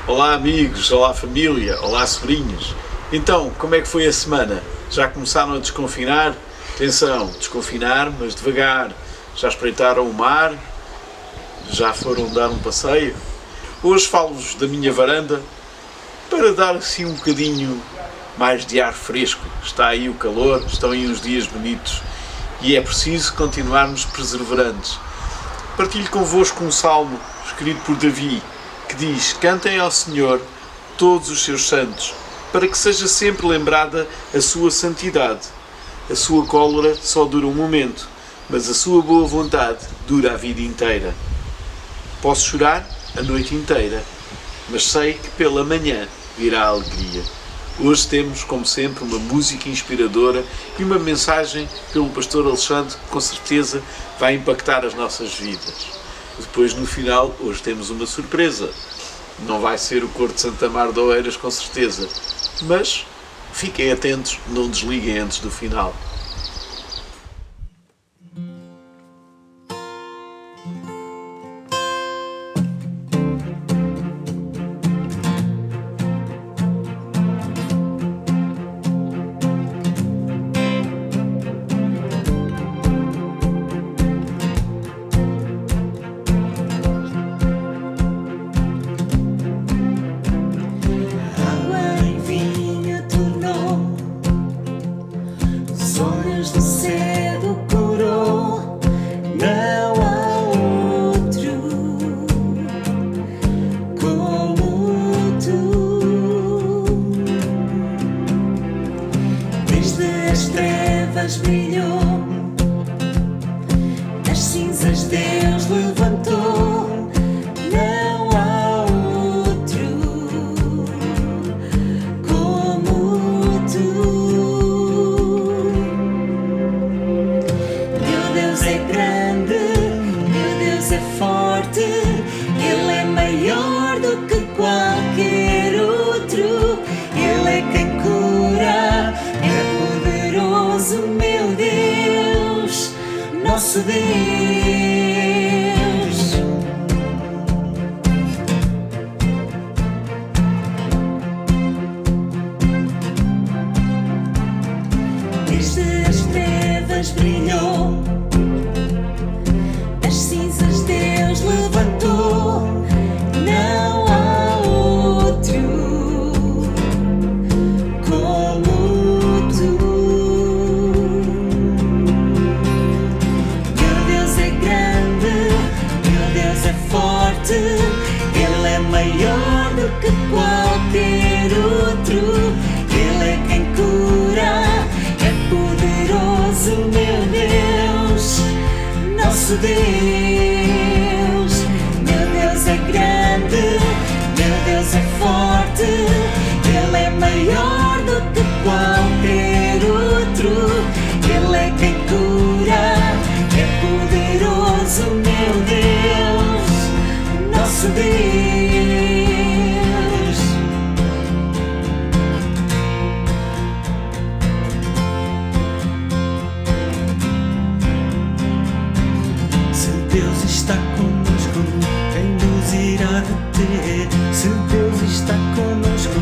Olá amigos, olá família, olá sobrinhos. Então, como é que foi a semana? Já começaram a desconfinar? Atenção, desconfinar, mas devagar. Já espreitaram o mar? Já foram dar um passeio? Hoje falo-vos da minha varanda para dar assim um bocadinho mais de ar fresco. Está aí o calor, estão aí uns dias bonitos e é preciso continuarmos perseverantes. Partilho convosco um salmo escrito por Davi que diz: cantem ao Senhor todos os seus santos, para que seja sempre lembrada a sua santidade. A sua cólera só dura um momento, mas a sua boa vontade dura a vida inteira. Posso chorar a noite inteira, mas sei que pela manhã virá a alegria. Hoje temos, como sempre, uma música inspiradora e uma mensagem pelo pastor Alexandre que com certeza vai impactar as nossas vidas. Depois, no final, hoje temos uma surpresa. Não vai ser o coro de Santa Mar de Oeiras, com certeza, mas fiquem atentos, não desliguem antes do final. Sonhos do cedo curou, não há outro como tu. Desde as trevas brilhou, das cinzas Deus levantou, não há outro como tu. É grande, meu Deus é forte, Ele é maior do que qualquer outro, Ele é quem cura, é poderoso, meu Deus, nosso Deus. Desde as trevas brilhou, Deus levantou, não há outro como tu. Meu Deus é grande, meu Deus é forte, Ele é maior do que qualquer outro, Ele é quem cura, é poderoso, meu Deus, nosso Deus. É grande, meu Deus é forte, Ele é maior do que qualquer outro, Ele é quem cura, é poderoso, meu Deus, nosso Deus. Se Deus está conosco, quem nos irá deter? Se Deus está conosco,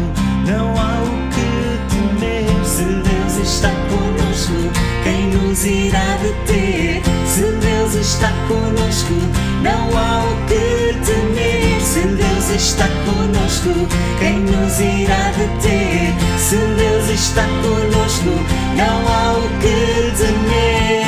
não há o que temer. Se Deus está conosco, quem nos irá deter? Se Deus está conosco, não há o que temer. Se Deus está conosco, quem nos irá deter? Se Deus está conosco, não há o que temer.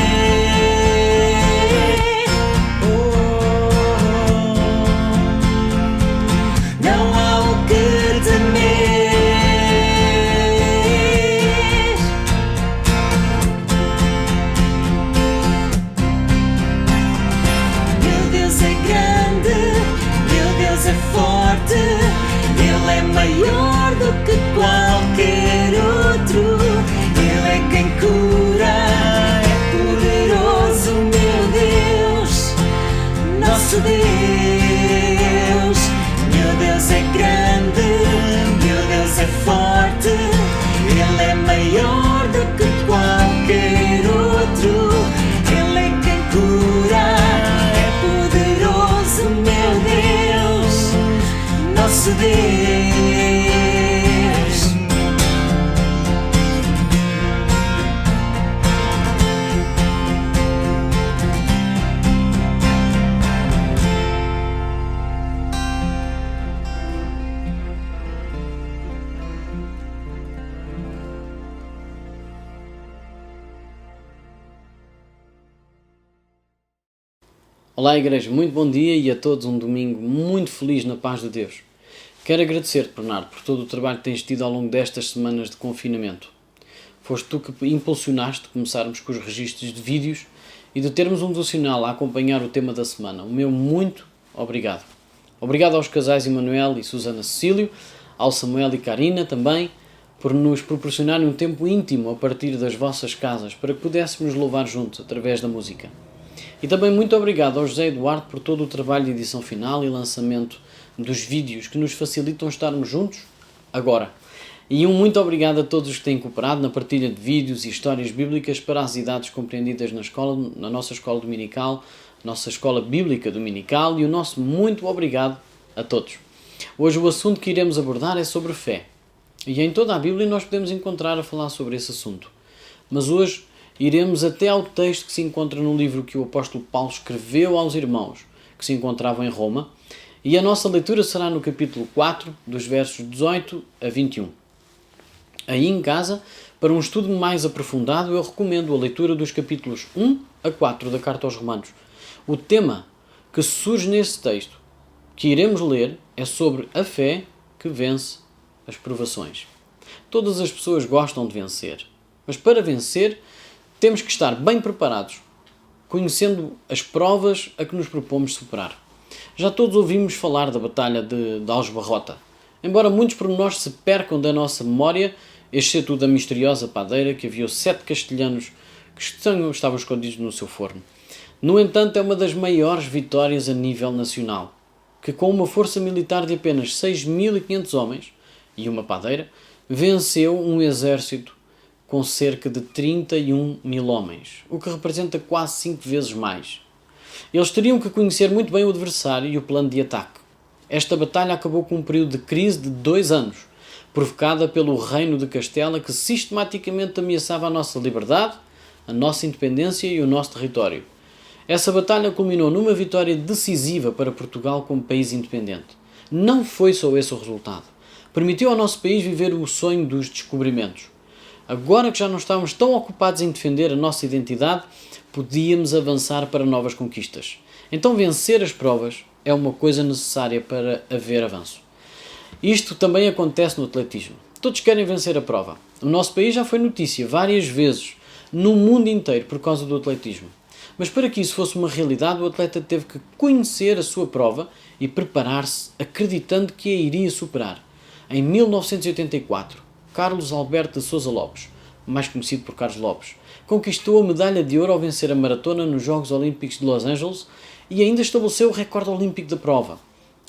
Ele é maior do que qualquer outro, Ele é quem cura, é poderoso, meu Deus, nosso Deus. Meu Deus é grande, meu Deus é forte, Ele é maior do que qualquer outro, Ele é quem cura, é poderoso, meu Deus, nosso Deus. Olá Igreja, muito bom dia e a todos um domingo muito feliz na paz de Deus. Quero agradecer-te, Bernardo, por todo o trabalho que tens tido ao longo destas semanas de confinamento. Foste tu que impulsionaste começarmos com os registros de vídeos e de termos um devocional a acompanhar o tema da semana. O meu muito obrigado. Obrigado aos casais Emanuel e Susana Cecílio, ao Samuel e Karina também, por nos proporcionarem um tempo íntimo a partir das vossas casas para que pudéssemos louvar juntos através da música. E também muito obrigado ao José Eduardo por todo o trabalho de edição final e lançamento dos vídeos que nos facilitam estarmos juntos agora. E um muito obrigado a todos os que têm cooperado na partilha de vídeos e histórias bíblicas para as idades compreendidas na nossa escola dominical, nossa escola bíblica dominical, e o nosso muito obrigado a todos. Hoje o assunto que iremos abordar é sobre fé. E em toda a Bíblia nós podemos encontrar a falar sobre esse assunto. Mas hoje iremos até ao texto que se encontra no livro que o apóstolo Paulo escreveu aos irmãos que se encontravam em Roma, e a nossa leitura será no capítulo 4, dos versos 18 a 21. Aí em casa, para um estudo mais aprofundado, eu recomendo a leitura dos capítulos 1 a 4 da Carta aos Romanos. O tema que surge nesse texto, que iremos ler, é sobre a fé que vence as provações. Todas as pessoas gostam de vencer, mas para vencer temos que estar bem preparados, conhecendo as provas a que nos propomos superar. Já todos ouvimos falar da Batalha de Aljubarrota, embora muitos pormenores se percam da nossa memória, exceto da misteriosa padeira que aviou 7 castelhanos que estavam escondidos no seu forno. No entanto, é uma das maiores vitórias a nível nacional, que com uma força militar de apenas 6.500 homens e uma padeira, venceu um exército com cerca de 31.000 homens, o que representa quase 5 vezes mais. Eles teriam que conhecer muito bem o adversário e o plano de ataque. Esta batalha acabou com um período de crise de 2 anos, provocada pelo reino de Castela, que sistematicamente ameaçava a nossa liberdade, a nossa independência e o nosso território. Essa batalha culminou numa vitória decisiva para Portugal como país independente. Não foi só esse o resultado. Permitiu ao nosso país viver o sonho dos descobrimentos. Agora que já não estávamos tão ocupados em defender a nossa identidade, podíamos avançar para novas conquistas. Então vencer as provas é uma coisa necessária para haver avanço. Isto também acontece no atletismo. Todos querem vencer a prova. O nosso país já foi notícia várias vezes no mundo inteiro por causa do atletismo. Mas para que isso fosse uma realidade, o atleta teve que conhecer a sua prova e preparar-se acreditando que a iria superar. Em 1984, Carlos Alberto de Sousa Lopes, mais conhecido por Carlos Lopes, conquistou a medalha de ouro ao vencer a maratona nos Jogos Olímpicos de Los Angeles e ainda estabeleceu o recorde olímpico da prova.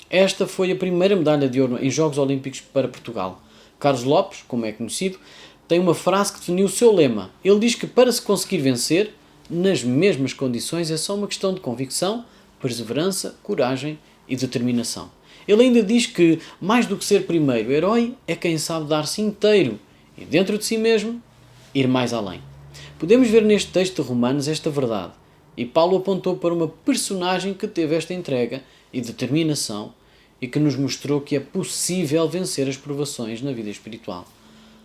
Esta foi a primeira medalha de ouro em Jogos Olímpicos para Portugal. Carlos Lopes, como é conhecido, tem uma frase que definiu o seu lema. Ele diz que para se conseguir vencer, nas mesmas condições, é só uma questão de convicção, perseverança, coragem e determinação. Ele ainda diz que, mais do que ser primeiro herói, é quem sabe dar-se inteiro e, dentro de si mesmo, ir mais além. Podemos ver neste texto de Romanos esta verdade, e Paulo apontou para uma personagem que teve esta entrega e determinação e que nos mostrou que é possível vencer as provações na vida espiritual.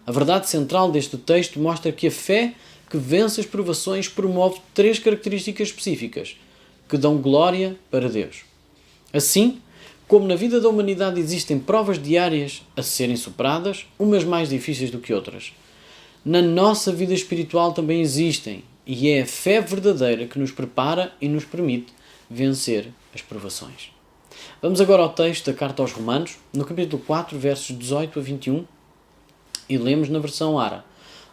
A verdade central deste texto mostra que a fé que vence as provações promove 3 características específicas que dão glória para Deus. Assim, como na vida da humanidade existem provas diárias a serem superadas, umas mais difíceis do que outras, na nossa vida espiritual também existem, e é a fé verdadeira que nos prepara e nos permite vencer as provações. Vamos agora ao texto da Carta aos Romanos, no capítulo 4, versos 18 a 21, e lemos na versão ARA,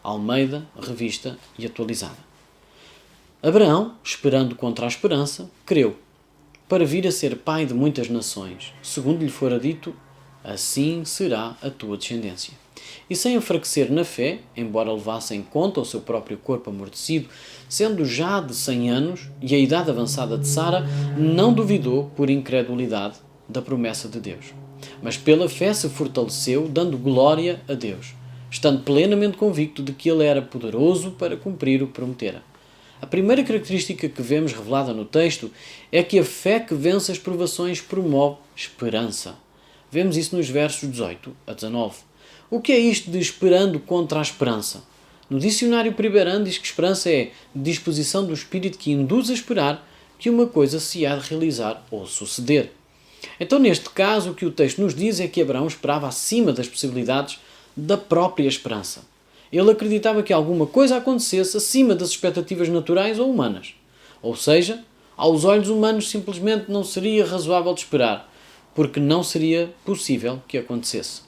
Almeida, Revista e Atualizada. Abraão, esperando contra a esperança, creu, para vir a ser pai de muitas nações, segundo lhe fora dito, assim será a tua descendência. E sem enfraquecer na fé, embora levasse em conta o seu próprio corpo amortecido, sendo já de 100 anos e a idade avançada de Sara, não duvidou, por incredulidade, da promessa de Deus. Mas pela fé se fortaleceu, dando glória a Deus, estando plenamente convicto de que Ele era poderoso para cumprir o que prometera. A primeira característica que vemos revelada no texto é que a fé que vence as provações promove esperança. Vemos isso nos versos 18 a 19. O que é isto de esperando contra a esperança? No dicionário Priberan diz que esperança é disposição do espírito que induz a esperar que uma coisa se há de realizar ou suceder. Então, neste caso, o que o texto nos diz é que Abraão esperava acima das possibilidades da própria esperança. Ele acreditava que alguma coisa acontecesse acima das expectativas naturais ou humanas. Ou seja, aos olhos humanos simplesmente não seria razoável de esperar, porque não seria possível que acontecesse.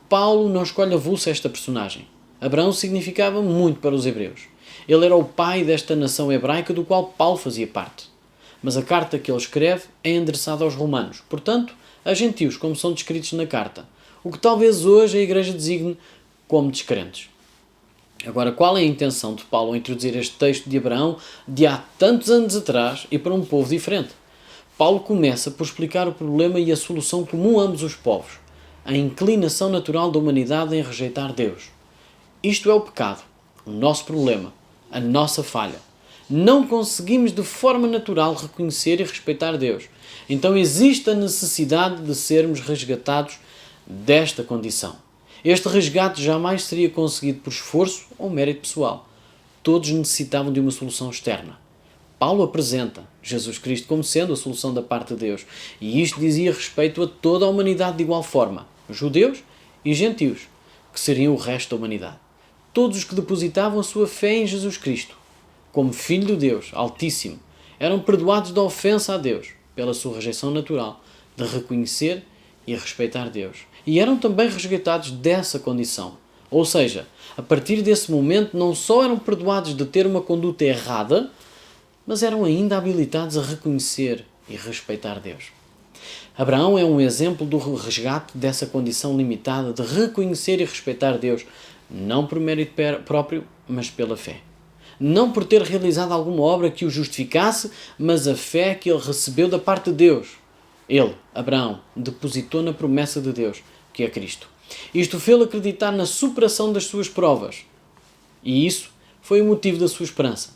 Paulo não escolhe avulso esta personagem. Abraão significava muito para os hebreus. Ele era o pai desta nação hebraica do qual Paulo fazia parte. Mas a carta que ele escreve é endereçada aos romanos, portanto, a gentios, como são descritos na carta, o que talvez hoje a Igreja designe como descrentes. Agora, qual é a intenção de Paulo ao introduzir este texto de Abraão de há tantos anos atrás e para um povo diferente? Paulo começa por explicar o problema e a solução comum a ambos os povos, a inclinação natural da humanidade em rejeitar Deus. Isto é o pecado, o nosso problema, a nossa falha. Não conseguimos de forma natural reconhecer e respeitar Deus. Então existe a necessidade de sermos resgatados desta condição. Este resgate jamais seria conseguido por esforço ou mérito pessoal. Todos necessitavam de uma solução externa. Paulo apresenta Jesus Cristo como sendo a solução da parte de Deus. E isto dizia respeito a toda a humanidade de igual forma, judeus e gentios, que seriam o resto da humanidade. Todos os que depositavam a sua fé em Jesus Cristo, como Filho de Deus Altíssimo, eram perdoados da ofensa a Deus, pela sua rejeição natural, de reconhecer e respeitar Deus. E eram também resgatados dessa condição. Ou seja, a partir desse momento não só eram perdoados de ter uma conduta errada, mas eram ainda habilitados a reconhecer e respeitar Deus. Abraão é um exemplo do resgate dessa condição limitada de reconhecer e respeitar Deus, não por mérito próprio, mas pela fé. Não por ter realizado alguma obra que o justificasse, mas a fé que ele recebeu da parte de Deus. Ele, Abraão, depositou na promessa de Deus, que é Cristo. Isto fez-lo acreditar na superação das suas provas. E isso foi o motivo da sua esperança.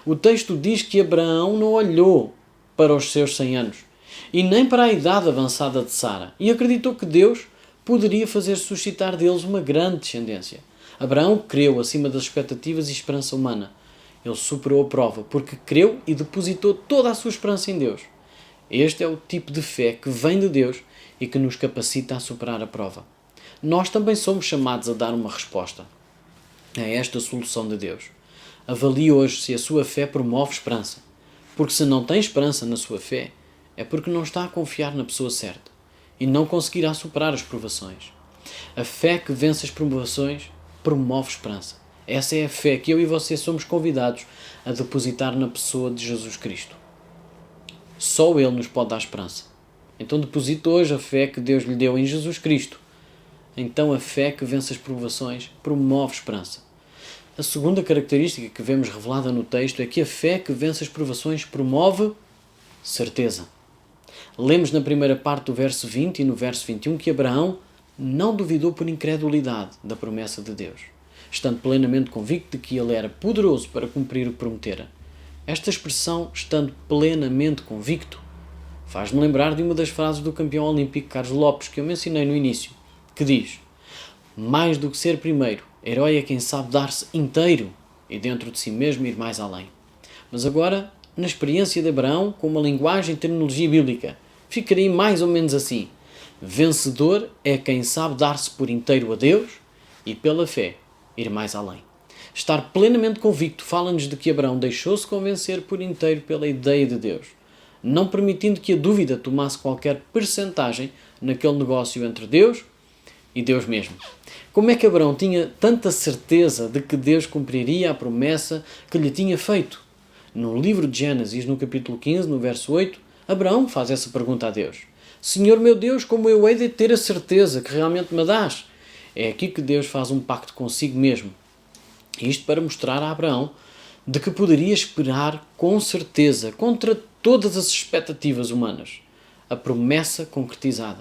O texto diz que Abraão não olhou para os seus 100 anos e nem para a idade avançada de Sara e acreditou que Deus poderia fazer suscitar deles uma grande descendência. Abraão creu acima das expectativas e esperança humana. Ele superou a prova porque creu e depositou toda a sua esperança em Deus. Este é o tipo de fé que vem de Deus e que nos capacita a superar a prova. Nós também somos chamados a dar uma resposta a esta solução de Deus. Avalie hoje se a sua fé promove esperança. Porque se não tem esperança na sua fé, é porque não está a confiar na pessoa certa e não conseguirá superar as provações. A fé que vence as provações promove esperança. Essa é a fé que eu e você somos convidados a depositar na pessoa de Jesus Cristo. Só Ele nos pode dar esperança. Então deposite hoje a fé que Deus lhe deu em Jesus Cristo. Então a fé que vence as provações promove esperança. A segunda característica que vemos revelada no texto é que a fé que vence as provações promove certeza. Lemos na primeira parte do verso 20 e no verso 21 que Abraão não duvidou por incredulidade da promessa de Deus, estando plenamente convicto de que ele era poderoso para cumprir o que prometera. Esta expressão, estando plenamente convicto, faz-me lembrar de uma das frases do campeão olímpico Carlos Lopes, que eu mencionei no início, que diz: mais do que ser primeiro, herói é quem sabe dar-se inteiro e dentro de si mesmo ir mais além. Mas agora, na experiência de Abraão, com uma linguagem e terminologia bíblica, ficaria mais ou menos assim: vencedor é quem sabe dar-se por inteiro a Deus e, pela fé, ir mais além. Estar plenamente convicto fala-nos de que Abraão deixou-se convencer por inteiro pela ideia de Deus, não permitindo que a dúvida tomasse qualquer percentagem naquele negócio entre Deus e Deus mesmo. Como é que Abraão tinha tanta certeza de que Deus cumpriria a promessa que lhe tinha feito? No livro de Gênesis, no capítulo 15, no verso 8, Abraão faz essa pergunta a Deus: Senhor meu Deus, como eu hei de ter a certeza que realmente me dás? É aqui que Deus faz um pacto consigo mesmo. Isto para mostrar a Abraão de que poderia esperar com certeza, contra todas as expectativas humanas, a promessa concretizada.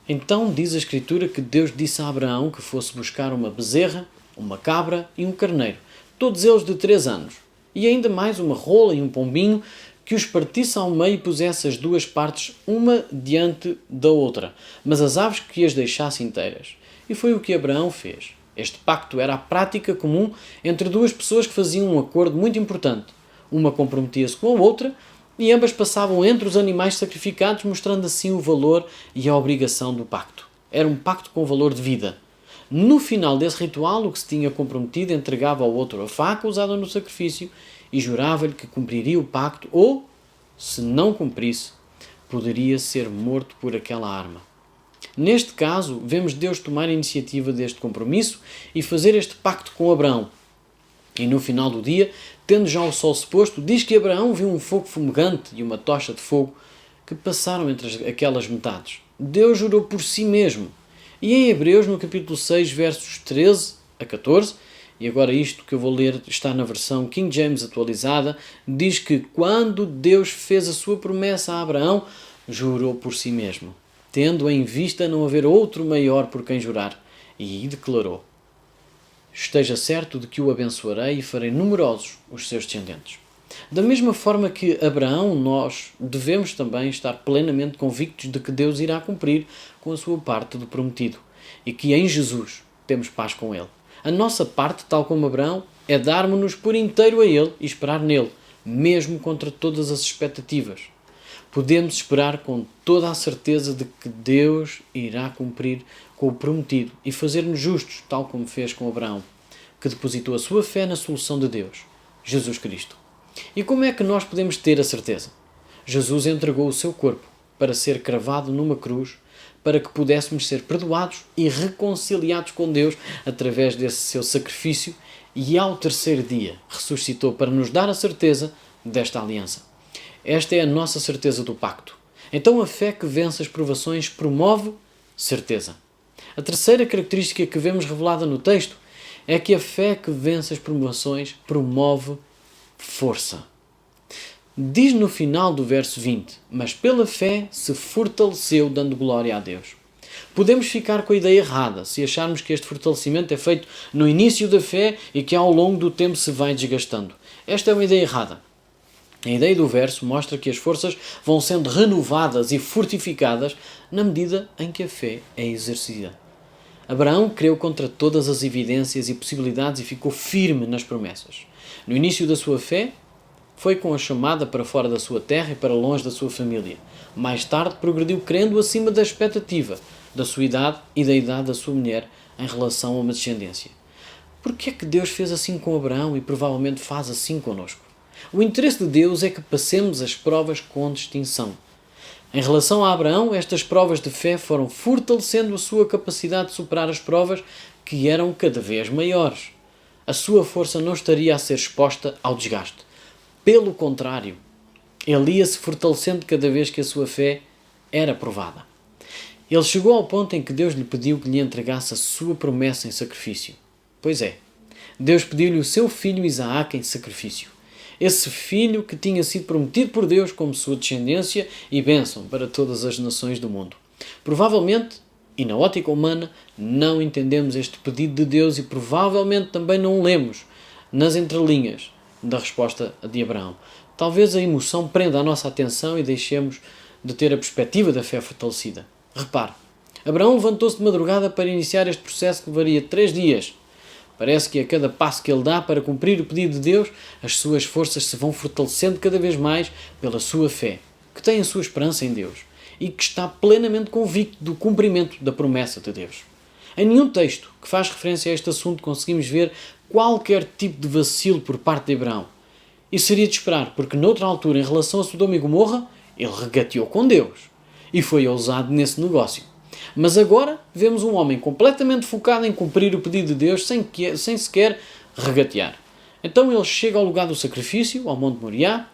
Então diz a Escritura que Deus disse a Abraão que fosse buscar uma bezerra, uma cabra e um carneiro, todos eles de 3 anos, e ainda mais uma rola e um pombinho, que os partisse ao meio e pusesse as duas partes uma diante da outra, mas as aves que as deixasse inteiras. E foi o que Abraão fez. Este pacto era a prática comum entre duas pessoas que faziam um acordo muito importante. Uma comprometia-se com a outra e ambas passavam entre os animais sacrificados, mostrando assim o valor e a obrigação do pacto. Era um pacto com valor de vida. No final desse ritual, o que se tinha comprometido entregava ao outro a faca usada no sacrifício e jurava-lhe que cumpriria o pacto ou, se não cumprisse, poderia ser morto por aquela arma. Neste caso, vemos Deus tomar a iniciativa deste compromisso e fazer este pacto com Abraão. E no final do dia, tendo já o sol se posto, diz que Abraão viu um fogo fumegante e uma tocha de fogo que passaram entre aquelas metades. Deus jurou por si mesmo. E em Hebreus, no capítulo 6, versos 13 a 14, e agora isto que eu vou ler está na versão King James atualizada, diz que quando Deus fez a sua promessa a Abraão, jurou por si mesmo, tendo em vista não haver outro maior por quem jurar, e declarou: esteja certo de que o abençoarei e farei numerosos os seus descendentes. Da mesma forma que Abraão, nós devemos também estar plenamente convictos de que Deus irá cumprir com a sua parte do prometido e que em Jesus temos paz com Ele. A nossa parte, tal como Abraão, é darmos-nos por inteiro a Ele e esperar nele, mesmo contra todas as expectativas. Podemos esperar com toda a certeza de que Deus irá cumprir com o prometido e fazer-nos justos, tal como fez com Abraão, que depositou a sua fé na solução de Deus, Jesus Cristo. E como é que nós podemos ter a certeza? Jesus entregou o seu corpo para ser cravado numa cruz, para que pudéssemos ser perdoados e reconciliados com Deus através desse seu sacrifício, e ao terceiro dia ressuscitou para nos dar a certeza desta aliança. Esta é a nossa certeza do pacto. Então a fé que vence as provações promove certeza. A terceira característica que vemos revelada no texto é que a fé que vence as provações promove força. Diz no final do verso 20, mas pela fé se fortaleceu dando glória a Deus. Podemos ficar com a ideia errada se acharmos que este fortalecimento é feito no início da fé e que ao longo do tempo se vai desgastando. Esta é uma ideia errada. A ideia do verso mostra que as forças vão sendo renovadas e fortificadas na medida em que a fé é exercida. Abraão creu contra todas as evidências e possibilidades e ficou firme nas promessas. No início da sua fé, foi com a chamada para fora da sua terra e para longe da sua família. Mais tarde, progrediu crendo acima da expectativa, da sua idade e da idade da sua mulher em relação a uma descendência. Por que é que Deus fez assim com Abraão e provavelmente faz assim connosco? O interesse de Deus é que passemos as provas com distinção. Em relação a Abraão, estas provas de fé foram fortalecendo a sua capacidade de superar as provas que eram cada vez maiores. A sua força não estaria a ser exposta ao desgaste. Pelo contrário, ele ia se fortalecendo cada vez que a sua fé era provada. Ele chegou ao ponto em que Deus lhe pediu que lhe entregasse a sua promessa em sacrifício. Pois é, Deus pediu-lhe o seu filho Isaque em sacrifício. Esse filho que tinha sido prometido por Deus como sua descendência e bênção para todas as nações do mundo. Provavelmente, e na ótica humana, não entendemos este pedido de Deus e provavelmente também não lemos nas entrelinhas da resposta de Abraão. Talvez a emoção prenda a nossa atenção e deixemos de ter a perspectiva da fé fortalecida. Repare, Abraão levantou-se de madrugada para iniciar este processo que levaria 3 dias. Parece que a cada passo que ele dá para cumprir o pedido de Deus, as suas forças se vão fortalecendo cada vez mais pela sua fé, que tem a sua esperança em Deus e que está plenamente convicto do cumprimento da promessa de Deus. Em nenhum texto que faz referência a este assunto conseguimos ver qualquer tipo de vacilo por parte de Abraão. E seria de esperar, porque noutra altura, em relação a Sodoma e Gomorra, ele regateou com Deus e foi ousado nesse negócio. Mas agora vemos um homem completamente focado em cumprir o pedido de Deus sem sequer regatear. Então ele chega ao lugar do sacrifício, ao Monte Moriá,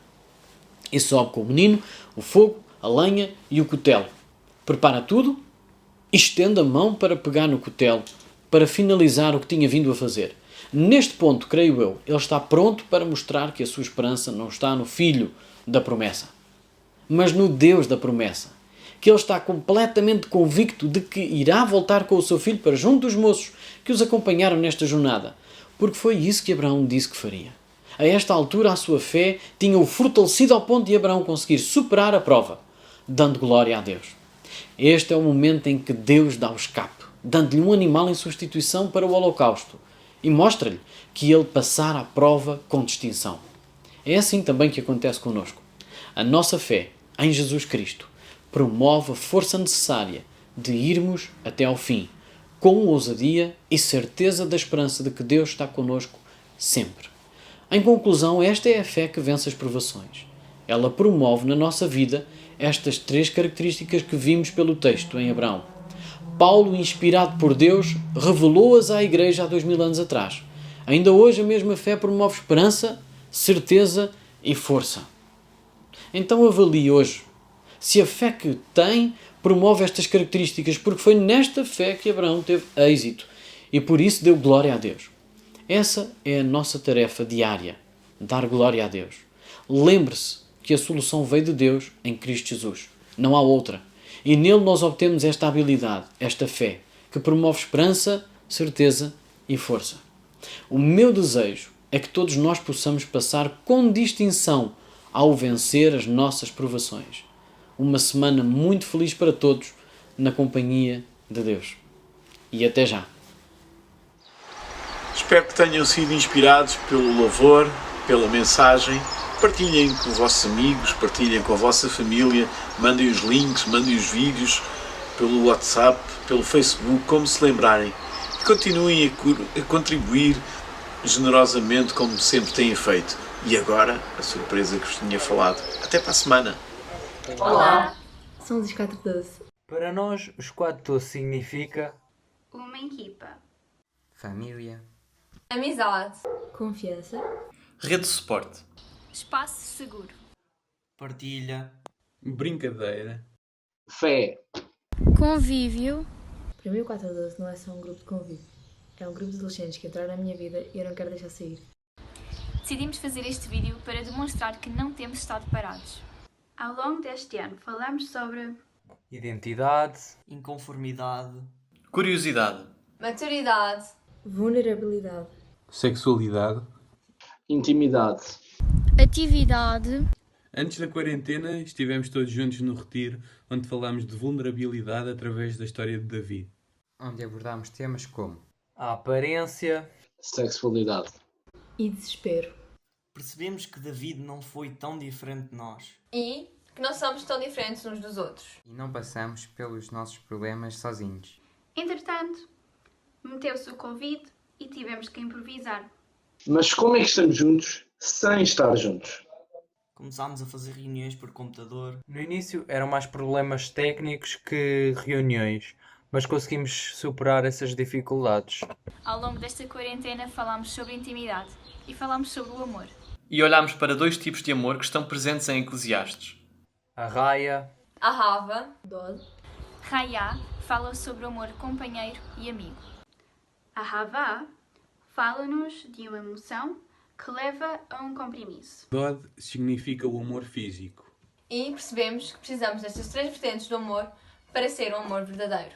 e sobe com o menino, o fogo, a lenha e o cutelo. Prepara tudo e estende a mão para pegar no cutelo, para finalizar o que tinha vindo a fazer. Neste ponto, creio eu, ele está pronto para mostrar que a sua esperança não está no filho da promessa, mas no Deus da promessa. Que ele está completamente convicto de que irá voltar com o seu filho para junto dos moços que os acompanharam nesta jornada, porque foi isso que Abraão disse que faria. A esta altura, a sua fé tinha-o fortalecido ao ponto de Abraão conseguir superar a prova, dando glória a Deus. Este é o momento em que Deus dá o escape, dando-lhe um animal em substituição para o holocausto, e mostra-lhe que ele passará a prova com distinção. É assim também que acontece connosco. A nossa fé em Jesus Cristo promove a força necessária de irmos até ao fim, com ousadia e certeza da esperança de que Deus está connosco sempre. Em conclusão, esta é a fé que vence as provações. Ela promove na nossa vida estas 3 características que vimos pelo texto em Abraão. Paulo, inspirado por Deus, revelou-as à Igreja há 2000 anos atrás. Ainda hoje a mesma fé promove esperança, certeza e força. Então avalie hoje se a fé que tem promove estas características, porque foi nesta fé que Abraão teve êxito e por isso deu glória a Deus. Essa é a nossa tarefa diária, dar glória a Deus. Lembre-se que a solução veio de Deus em Cristo Jesus. Não há outra. E nele nós obtemos esta habilidade, esta fé, que promove esperança, certeza e força. O meu desejo é que todos nós possamos passar com distinção ao vencer as nossas provações. Uma semana muito feliz para todos, na companhia de Deus. E até já. Espero que tenham sido inspirados pelo louvor, pela mensagem. Partilhem com os vossos amigos, partilhem com a vossa família, mandem os links, mandem os vídeos pelo WhatsApp, pelo Facebook, como se lembrarem. E continuem a contribuir generosamente como sempre têm feito. E agora, a surpresa que vos tinha falado. Até para a semana! Olá, somos os 412. Para nós, os 412 significa uma equipa, família, Amizade, confiança, rede de suporte, espaço seguro, partilha, brincadeira, fé, convívio. Para mim o 412 não é só um grupo de convívio. É um grupo de adolescentes que entraram na minha vida e eu não quero deixar sair. Decidimos fazer este vídeo para demonstrar que não temos estado parados. Ao longo deste ano falamos sobre identidade, inconformidade, curiosidade, Maturidade, vulnerabilidade, sexualidade. intimidade. Atividade. Antes da quarentena, estivemos todos juntos no retiro, onde falámos de vulnerabilidade através da história de Davi. onde abordámos temas como a aparência, Sexualidade. e desespero. percebemos que David não foi tão diferente de nós E que não somos tão diferentes uns dos outros. e não passamos pelos nossos problemas sozinhos. Entretanto, meteu-se o Covid e tivemos que improvisar. Mas como é que estamos juntos sem estar juntos? Começámos a fazer reuniões por computador. no início eram mais problemas técnicos que reuniões, mas conseguimos superar essas dificuldades. Ao longo desta quarentena falámos sobre intimidade e falámos sobre o amor. E olhámos para 2 tipos de amor que estão presentes em Eclesiastes. A raia, A rava, dose, Raya fala sobre o amor companheiro e amigo. A Havá fala-nos de uma emoção que leva a um compromisso. Dod significa o amor físico. e percebemos que precisamos destas 3 vertentes do amor para ser um amor verdadeiro.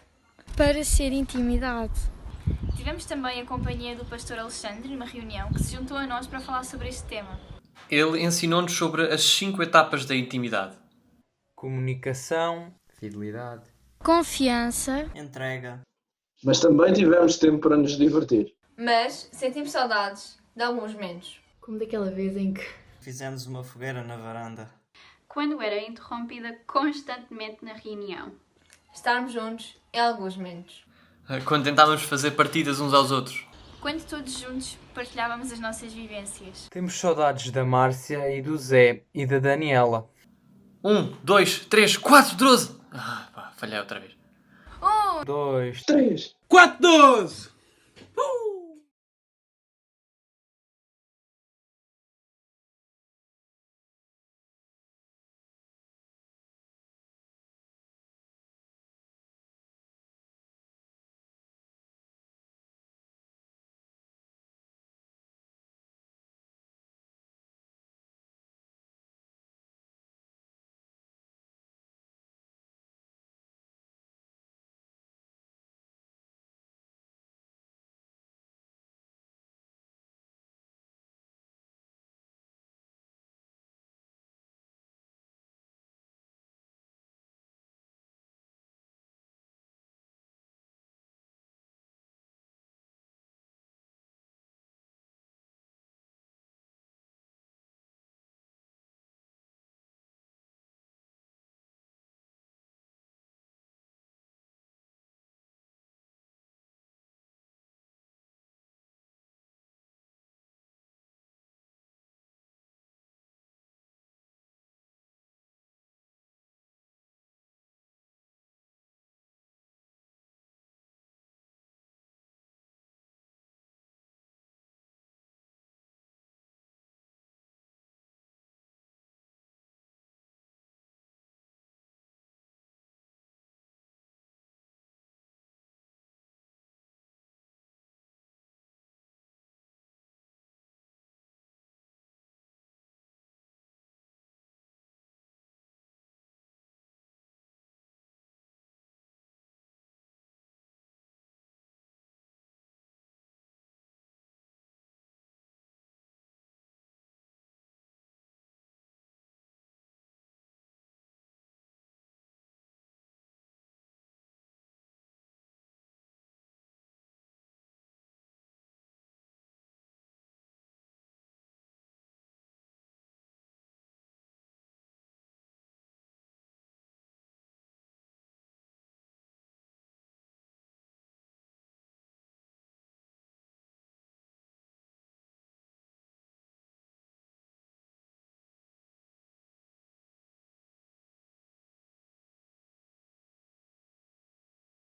Para ser intimidade. Tivemos também a companhia do pastor Alexandre numa reunião que se juntou a nós para falar sobre este tema. Ele ensinou-nos sobre as 5 etapas da intimidade. comunicação, Fidelidade, Confiança. entrega, Mas também tivemos tempo para nos divertir. Mas sentimos saudades de alguns momentos. Como daquela vez em que fizemos uma fogueira na varanda. Quando era interrompida constantemente na reunião. estarmos juntos em alguns momentos. Quando tentávamos fazer partidas uns aos outros. Quando todos juntos partilhávamos as nossas vivências. temos saudades da Márcia e do Zé e da Daniela. 1, 2, 3, 4, 12! Falhei outra vez. 2, 3. 412!